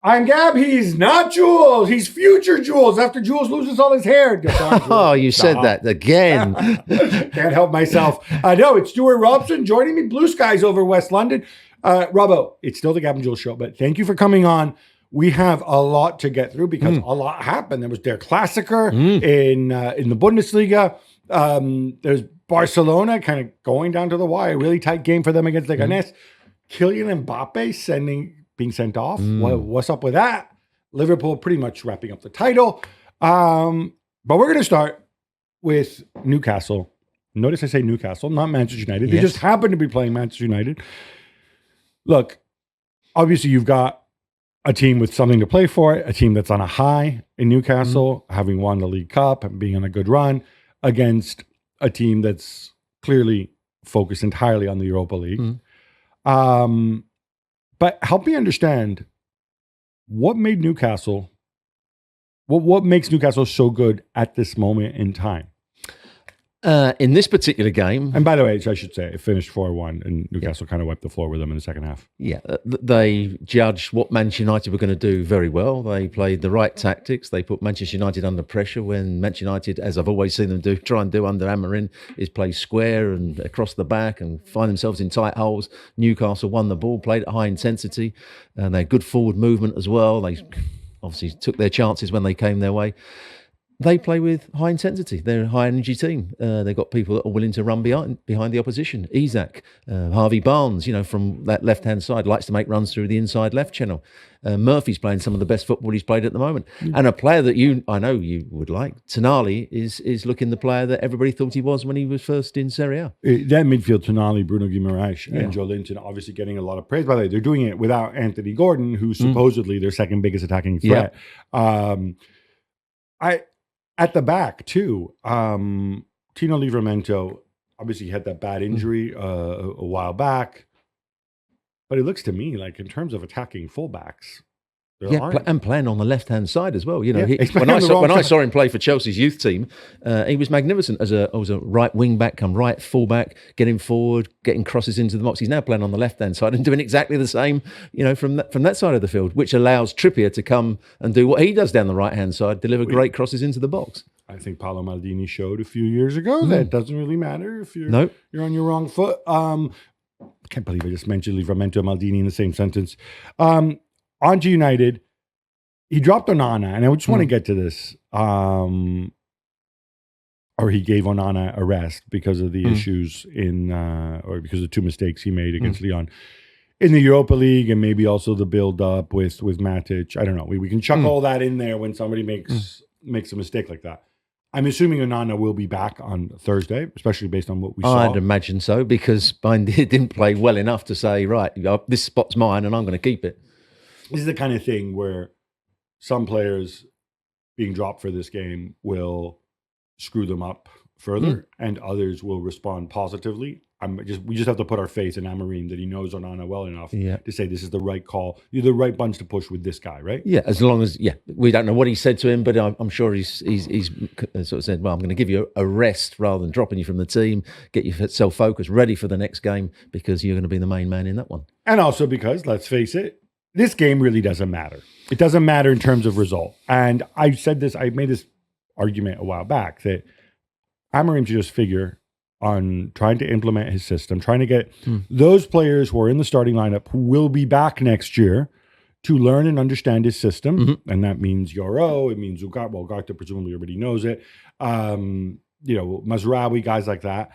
I'm Gab. He's not Jules. He's future Jules after Jules loses all his hair. Oh, you said that again. Can't help myself. No, it's Stewart Robson joining me. Blue skies over West London. Robbo, it's still the Gab and Juls Show, but thank you for coming on. We have a lot to get through because a lot happened. There was Der Klassiker in the Bundesliga. There's Barcelona kind of going down to the wire. Really tight game for them against Leganés. Kylian Mbappe being sent off. What's up with that? Liverpool pretty much wrapping up the title. But we're going to start with Newcastle. Notice I say Newcastle, not Manchester United. They just happen to be playing Manchester United. Look, obviously you've got a team with something to play for, a team that's on a high in Newcastle, having won the League Cup and being on a good run, against a team that's clearly focused entirely on the Europa League. But help me understand what made Newcastle, what makes Newcastle so good at this moment in time? In this particular game... And by the way, I should say, it finished 4-1 and Newcastle kind of wiped the floor with them in the second half. Yeah, they judged what Manchester United were going to do very well. They played the right tactics. They put Manchester United under pressure when Manchester United, as I've always seen them try and do under Amorim, is play square and across the back and find themselves in tight holes. Newcastle won the ball, played at high intensity, and they had good forward movement as well. They obviously took their chances when they came their way. They play with high intensity. They're a high energy team. They've got people that are willing to run behind the opposition. Isaac, Harvey Barnes, from that left-hand side, likes to make runs through the inside left channel. Murphy's playing some of the best football he's played at the moment. And a player that I know you would like, Tonali, is looking the player that everybody thought he was when he was first in Serie A. That midfield, Tonali, Bruno Guimaraes, and Joe Linton, obviously getting a lot of praise. By the way, they're doing it without Anthony Gordon, who's supposedly their second biggest attacking threat. At the back, too, Tino Livramento obviously had that bad injury a while back. But it looks to me like in terms of attacking fullbacks, and playing on the left-hand side as well. When I saw him play for Chelsea's youth team, he was magnificent as a right wing-back, come right full-back, getting forward, getting crosses into the box. He's now playing on the left-hand side and doing exactly the same, from that side of the field, which allows Trippier to come and do what he does down the right-hand side, deliver great crosses into the box. I think Paolo Maldini showed a few years ago that it doesn't really matter if you're on your wrong foot. I can't believe I just mentioned Livramento and Maldini in the same sentence. On to United, he dropped Onana, and I just want to get to this. Or he gave Onana a rest because of the issues or because of the two mistakes he made against Lyon in the Europa League, and maybe also the build-up with Matic. I don't know. We can chuck all that in there when somebody makes a mistake like that. I'm assuming Onana will be back on Thursday, especially based on what we saw. I'd imagine so, because he didn't play well enough to say, right, this spot's mine and I'm going to keep it. This is the kind of thing where some players being dropped for this game will screw them up further, and others will respond positively. We just have to put our faith in Amorim that he knows Onana well enough to say this is the right call. You're the right bunch to push with this guy, right? Yeah, as long as we don't know what he said to him, but I'm sure he's sort of said, well, I'm going to give you a rest rather than dropping you from the team, get yourself focused, ready for the next game, because you're going to be the main man in that one. And also because, let's face it, this game really doesn't matter. It doesn't matter in terms of result. And I made this argument a while back that Amorim should just figure on trying to implement his system, trying to get those players who are in the starting lineup who will be back next year to learn and understand his system. And that means Yoro, it means Ugarte. Well, Ugarte presumably everybody knows it. Mazraoui, guys like that.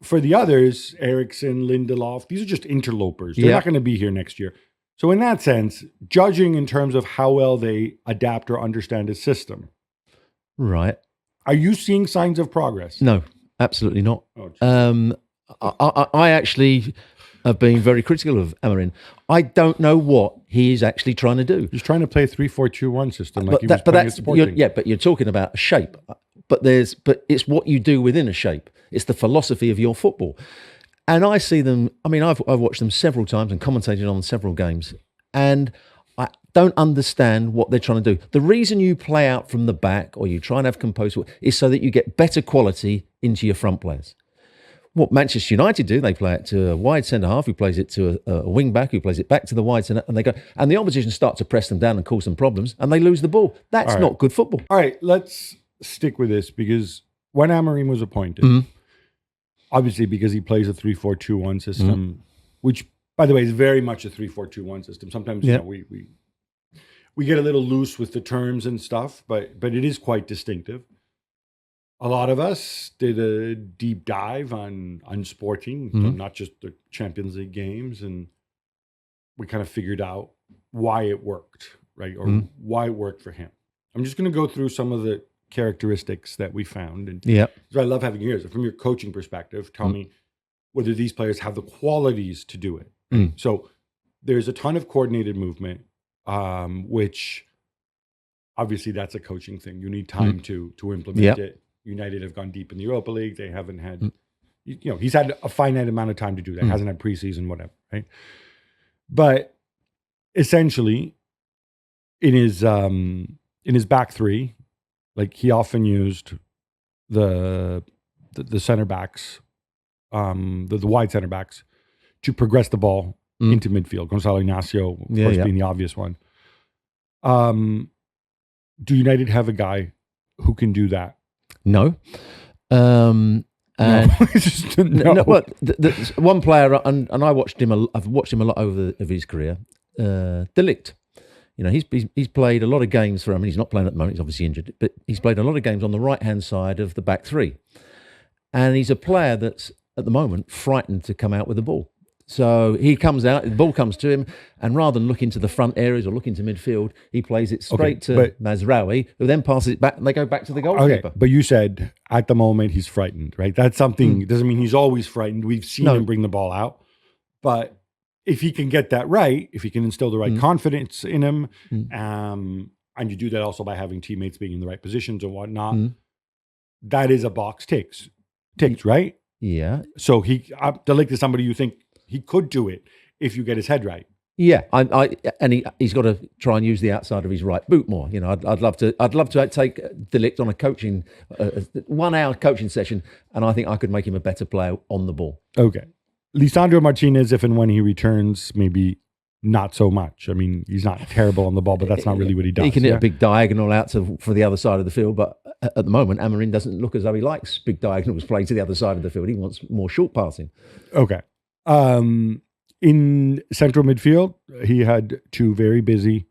For the others, Eriksen, Lindelof, these are just interlopers. They're not going to be here next year. So in that sense, judging in terms of how well they adapt or understand his system. Right. Are you seeing signs of progress? No, absolutely not. I actually have been very critical of Amorim. I don't know what he is actually trying to do. He's trying to play a 3-4-2-1 system like but you're talking about a shape. But it's what you do within a shape. It's the philosophy of your football. And I see them, I've watched them several times and commentated on several games, and I don't understand what they're trying to do. The reason you play out from the back or you try and have composed is so that you get better quality into your front players. what Manchester United do. They play it to a wide centre half who plays it to a wing back who plays it back to the wide centre, and they go, and the opposition start to press them down and cause them problems, and they lose the ball. That's not good football. All right, let's stick with this, because when Amorim was appointed, obviously because he plays a 3-4-2-1 system, which, by the way, is very much a 3-4-2-1 system. Sometimes you know, we get a little loose with the terms and stuff, but it is quite distinctive. A lot of us did a deep dive on Sporting, so not just the Champions League games, and we kind of figured out why it worked, right? Or why it worked for him. I'm just going to go through some of the characteristics that we found. And so I love having you here. So from your coaching perspective, tell me whether these players have the qualities to do it. So there's a ton of coordinated movement, which obviously that's a coaching thing. You need time to implement it. United have gone deep in the Europa League. They haven't had, you know, he's had a finite amount of time to do that. Hasn't had preseason, whatever, right? But essentially, in his back three, like he often used the center backs, the wide center backs, to progress the ball into midfield. Gonzalo Ignacio, of course, being the obvious one. Do United have a guy who can do that? No. Well, one player, and I watched him. I've watched him a lot of his career. De Ligt. You know, he's played a lot of games for him. I mean, he's not playing at the moment. He's obviously injured, but he's played a lot of games on the right-hand side of the back three. And he's a player that's, at the moment, frightened to come out with the ball. So he comes out, the ball comes to him, and rather than look into the front areas or look into midfield, he plays it straight to Mazraoui, who then passes it back, and they go back to the goalkeeper. Okay, but you said at the moment he's frightened, right? That's something, it doesn't mean he's always frightened. We've seen him bring the ball out. But if he can get that right, if he can instill the right confidence in him, and you do that also by having teammates being in the right positions and whatnot, that is a box ticks, right? Yeah. So De Ligt is somebody you think he could do it if you get his head right. Yeah, he's got to try and use the outside of his right boot more. You know, I'd love to take De Ligt on a coaching 1 hour coaching session, and I think I could make him a better player on the ball. Okay, Lisandro Martinez, if and when he returns, maybe not so much. I mean, he's not terrible on the ball, but that's not really what he does. He can hit a big diagonal out for the other side of the field, but at the moment, Amorim doesn't look as though he likes big diagonals playing to the other side of the field. He wants more short passing. Okay. In central midfield, he had two very busy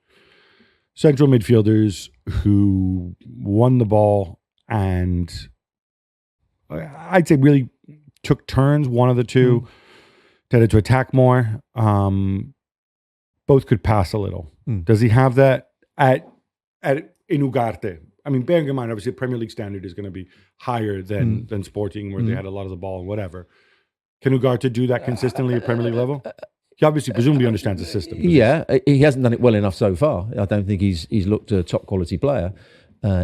central midfielders who won the ball and I'd say really took turns. One of the two tended to attack more. Both could pass a little. Does he have that at in Ugarte? I mean, bearing in mind, obviously, the Premier League standard is going to be higher than Sporting, where they had a lot of the ball and whatever. Can Ugarte do that consistently at Premier League level? He obviously presumably understands the system. Yeah, he hasn't done it well enough so far. I don't think he's looked a top quality player.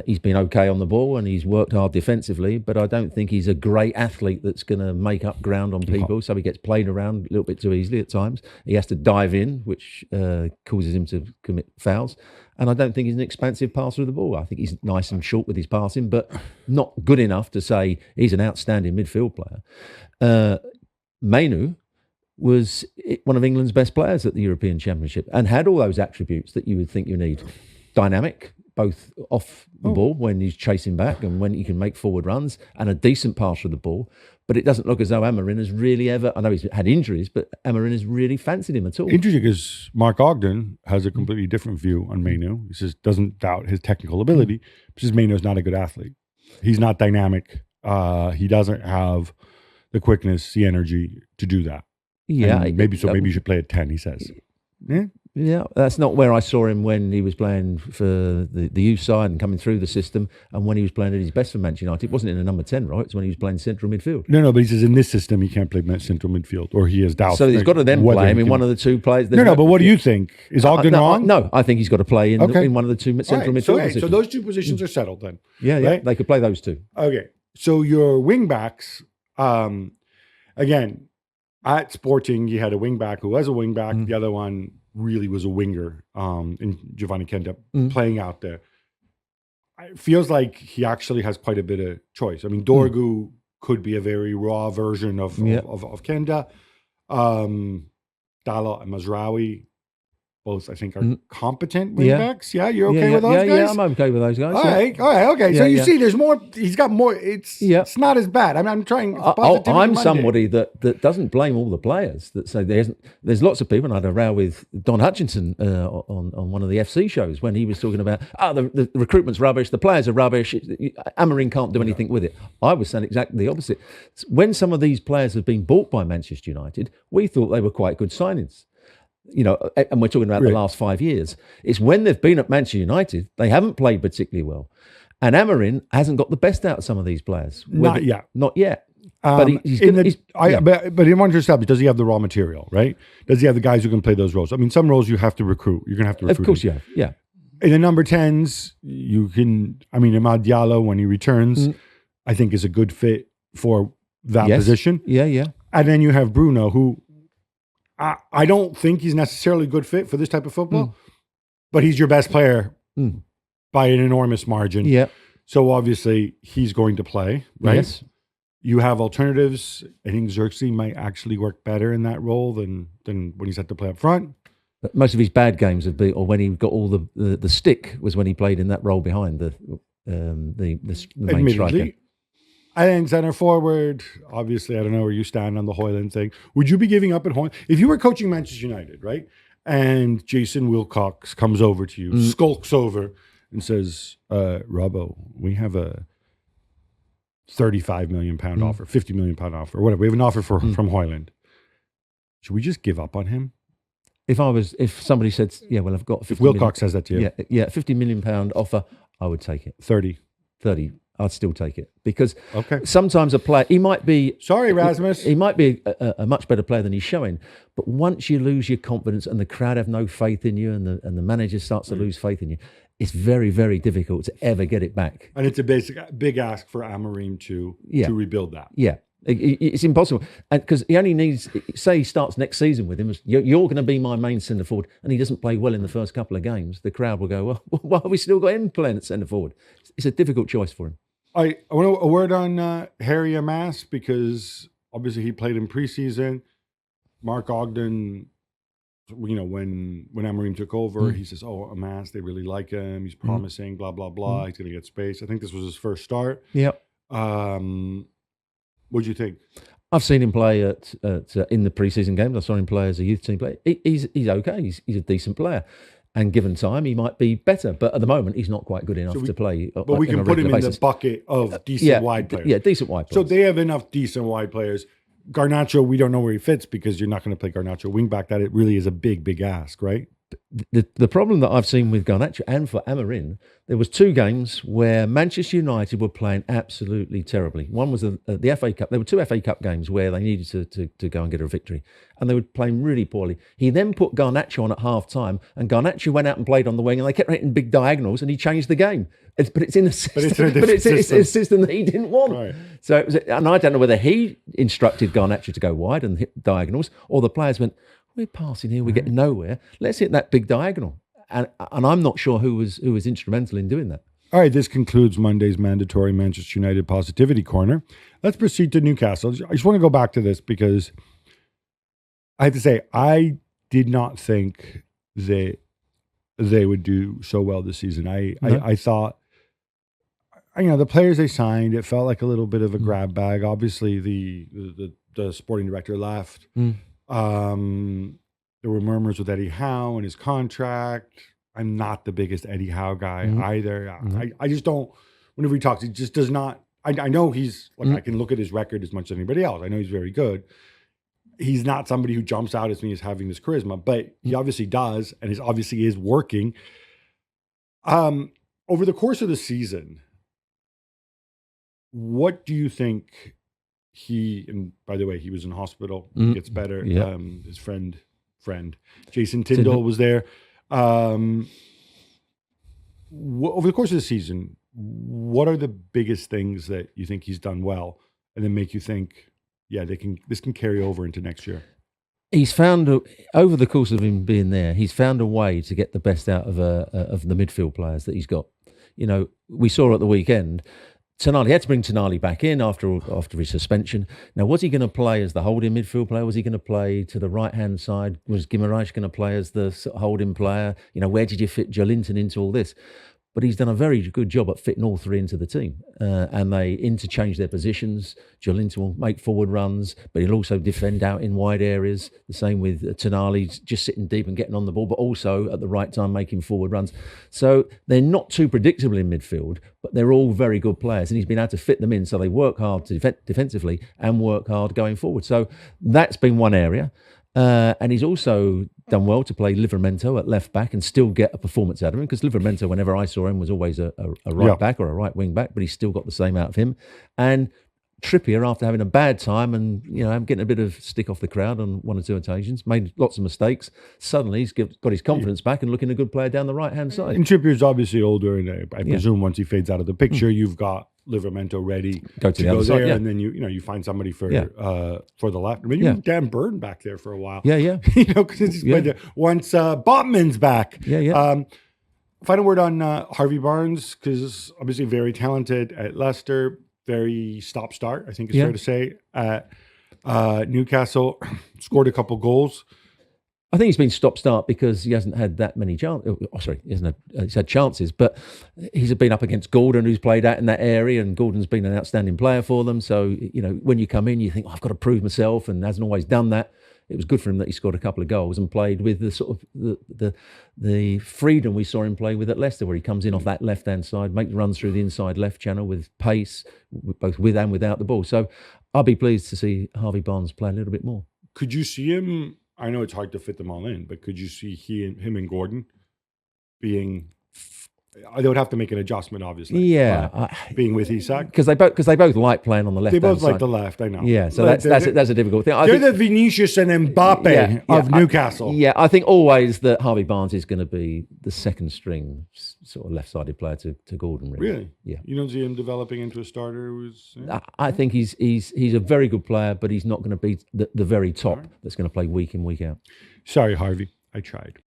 He's been okay on the ball and he's worked hard defensively, but I don't think he's a great athlete that's going to make up ground on people. So he gets played around a little bit too easily at times. He has to dive in, which causes him to commit fouls. And I don't think he's an expansive passer of the ball. I think he's nice and short with his passing, but not good enough to say he's an outstanding midfield player. Mainu was one of England's best players at the European Championship and had all those attributes that you would think you need. Dynamic, both off the ball when he's chasing back and when he can make forward runs, and a decent passer of the ball. But it doesn't look as though Amorim has really ever, I know he's had injuries, but Amorim has really fancied him at all. Interesting, because Mark Ogden has a completely different view on Mainu. He says, doesn't doubt his technical ability, but says Mainu's not a good athlete. He's not dynamic. He doesn't have the quickness, the energy to do that. Yeah. And maybe you should play at 10, he says. Yeah. Yeah, that's not where I saw him when he was playing for the youth side and coming through the system, and when he was playing at his best for Manchester United. It wasn't in a number 10, right? It's when he was playing central midfield. No, but he says in this system he can't play central midfield, or he has doubts. So he's got to then play him in one of the two players. No, but what do you think? Is Ogden wrong? No, I think he's got to play in one of the two central midfield positions. So those two positions are settled then? Yeah, right? They could play those two. Okay, so your wing backs, again, at Sporting, you had a wing back who was a wing back. The other one really was a winger in Giovanni Kenda playing out there. It feels like he actually has quite a bit of choice. I mean, Dorgu could be a very raw version of Kenda. Dalla and Mazraoui, both I think are competent wingbacks. Yeah, you're okay with those guys? Yeah, I'm okay with those guys. All right, okay. So you see, there's more. He's got more. It's not as bad. I mean, I'm trying. I'm somebody that doesn't blame all the players. That say there's lots of people. And I had a row with Don Hutchinson on one of the FC shows when he was talking about the recruitment's rubbish, the players are rubbish. Amorim can't do anything with it. I was saying exactly the opposite. When some of these players have been bought by Manchester United, we thought they were quite good signings. And we're talking about the last 5 years. It's when they've been at Manchester United, they haven't played particularly well. And Amorim hasn't got the best out of some of these players. Not yet. But but in one establish, does he have the raw material, right? Does he have the guys who can play those roles? I mean, some roles you have to recruit. You're going to have to recruit. Of course you have, yeah. In the number 10s, you can, Amad Diallo, when he returns, I think is a good fit for that position. Yeah. And then you have Bruno, who I don't think he's necessarily a good fit for this type of football, but he's your best player by an enormous margin. Yeah. So obviously he's going to play, right? Yes. You have alternatives. I think Xerxes might actually work better in that role than when he's had to play up front. But most of his bad games have been, or when he got all the stick, was when he played in that role behind the main striker. And then center forward, obviously, I don't know where you stand on the Højlund thing. Would you be giving up at Højlund? If you were coaching Manchester United, right, and Jason Wilcox comes over to you, skulks over and says, Robbo, we have a £35 million offer, £50 million offer, whatever. We have an offer from Højlund. Should we just give up on him? If somebody said, I've got 50 if Wilcox says that to you. £50 million offer, I would take it. 30. I'd still take it because sometimes a player, he might be... Sorry, Rasmus. He might be a much better player than he's showing, but once you lose your confidence and the crowd have no faith in you and the manager starts to lose faith in you, it's very, very difficult to ever get it back. And it's a big ask for Amorim to rebuild that. Yeah. It's impossible. And because he only needs, say he starts next season with him, you're going to be my main centre forward, and he doesn't play well in the first couple of games, the crowd will go, well, why have we still got him playing at centre forward? It's a difficult choice for him. I want a word on Harry Amas, because obviously he played in preseason. Mark Ogden, when Amorim took over, he says, Amas, they really like him. He's promising, blah, blah, blah. He's going to get space. I think this was his first start. Yep. What do you think? I've seen him play in the preseason games. I saw him play as a youth team player. He's okay. He's a decent player. And given time, he might be better. But at the moment, he's not quite good enough to play. But we can put him in the bucket of decent wide players. Yeah, decent wide players. So they have enough decent wide players. Garnacho, we don't know where he fits because you're not going to play Garnacho wingback. That it really is a big, big ask, right? The problem that I've seen with Garnacho and for Amorim, there was 2 games where Manchester United were playing absolutely terribly. One was the FA Cup. There were 2 FA Cup games where they needed to go and get a victory, and they were playing really poorly. He then put Garnacho on at half time, and Garnacho went out and played on the wing, and they kept hitting big diagonals, and he changed the game. It's in a system, it's a system that he didn't want. Right. So and I don't know whether he instructed Garnacho to go wide and hit diagonals, or the players went, we're passing here, we're getting nowhere. Let's hit that big diagonal. And I'm not sure who was instrumental in doing that. All right, this concludes Monday's mandatory Manchester United Positivity Corner. Let's proceed to Newcastle. I just want to go back to this because I have to say, I did not think that they would do so well this season. I thought, the players they signed, it felt like a little bit of a grab bag. Obviously, the sporting director left. There were murmurs with Eddie Howe and his contract. I'm not the biggest Eddie Howe guy either. I just don't, whenever he talks, he just does not, I know he's, I can look at his record as much as anybody else. I know he's very good. He's not somebody who jumps out at me as having this charisma, but he obviously does, and he obviously is working. Over the course of the season, what do you think and by the way, he was in hospital, gets better. Yeah. His friend, Jason Tyndall was there. Over the course of the season, what are the biggest things that you think he's done well and then make you think, this can carry over into next year? He's found, over the course of him being there, he's found a way to get the best out of the midfield players that he's got. We saw at the weekend, Tonali had to bring Tonali back in after his suspension. Now, was he going to play as the holding midfield player? Was he going to play to the right-hand side? Was Guimaraes going to play as the holding player? Where did you fit Joelinton into all this? But he's done a very good job at fitting all three into the team. And they interchange their positions. Joelinton will make forward runs, but he'll also defend out in wide areas. The same with Tonali, just sitting deep and getting on the ball, but also at the right time making forward runs. So they're not too predictable in midfield, but they're all very good players. And he's been able to fit them in. So they work hard defensively and work hard going forward. So that's been one area. And he's also done well to play Livramento at left back and still get a performance out of him, because Livramento, whenever I saw him, was always a right back or a right wing back, but he's still got the same out of him. And Trippier, after having a bad time and I'm getting a bit of stick off the crowd on one or two occasions, made lots of mistakes. Suddenly he's got his confidence back and looking a good player down the right hand side. And Trippier's obviously older, and I presume once he fades out of the picture, you've got Livramento ready to the go other there, side, and then you find somebody for the left. I mean, you have Dan Burn back there for a while. Yeah. Because it's once Botman's back. Final word on Harvey Barnes, because obviously very talented at Leicester, very stop-start, I think it's fair to say. At Newcastle, scored a couple goals. I think he's been stop-start because he hasn't had that many chances. He's had chances, but he's been up against Gordon, who's played out in that area, and Gordon's been an outstanding player for them. So, when you come in, you think, I've got to prove myself, and hasn't always done that. It was good for him that he scored a couple of goals and played with the sort of the freedom we saw him play with at Leicester, where he comes in off that left-hand side, makes runs through the inside left channel with pace, both with and without the ball. So I'll be pleased to see Harvey Barnes play a little bit more. Could you see him? I know it's hard to fit them all in, but could you see him and Gordon being? They would have to make an adjustment, obviously. Yeah, being with Isak, because they both like playing on the left. They both side. like the left. I know. Yeah, so that's a difficult thing. They're the Vinicius and Mbappe of Newcastle. I think always that Harvey Barnes is going to be the second string sort of left-sided player to Gordon. Really? Yeah. You don't see him developing into a starter? I think he's a very good player, but he's not going to be the very top that's going to play week in, week out. Sorry, Harvey. I tried.